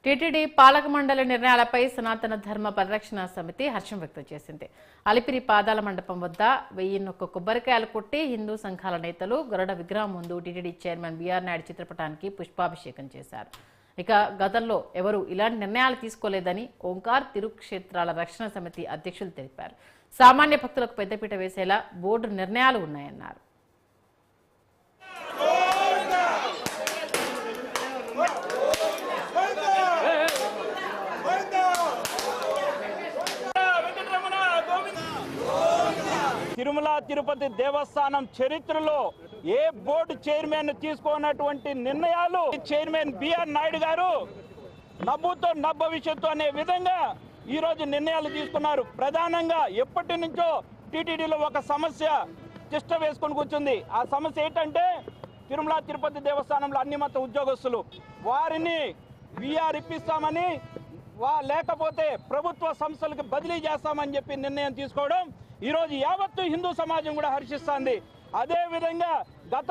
TTD పాలక మండలి నిర్ణయాలపై సనాతన ధర్మ పరిరక్షణ సమితి హర్షం వ్యక్తం చేసింది. అలిపిరి పాదాల మండపం వద్ద 1001 కొబ్బరికాయలు కొట్టి హిందూ సంఘాల నేతలు గరుడ విగ్రహం ముందు టీటీడీ చైర్మన్ బీఆర్ నాయుడు చిత్రపటానికి పుష్పాభిషేకం చేశారు. ఇక గతంలో ఎవరూ ఇలాంటి నిర్ణయాలు తీసుకోలేదని ఓంకార్ తిరుక్షేత్రాల రక్షణ సమితి అధ్యక్షులు తెలిపారు. సామాన్య భక్తులకు పెద్దపీట వేసేలా బోర్డు నిర్ణయాలు ఉన్నాయన్నారు. తిరుమల తిరుపతి దేవస్థానం చరిత్రలో ఏ బోర్డు చైర్మన్ తీసుకున్నటువంటి నిర్ణయాలు చైర్మన్ బిఆర్ నాయుడు గారు నవ్వుతో భవిష్యత్తు అనే విధంగా ఈ రోజు నిర్ణయాలు తీసుకున్నారు. ప్రధానంగా ఎప్పటి నుంచో టీటీడీలో ఒక సమస్య తిష్ట వేసుకొని కూర్చుంది. ఆ సమస్య ఏంటంటే తిరుమల తిరుపతి దేవస్థానంలో అన్ని మత ఉద్యోగస్తులు వారిని వీఆర్ ఇప్పిస్తామని లేకపోతే ప్రభుత్వ సంస్థలకు బదిలీ చేస్తామని చెప్పి నిర్ణయం తీసుకోవడం ఈరోజు యావత్తు హిందూ సమాజం కూడా హర్షిస్తుంది. అదే విధంగా గత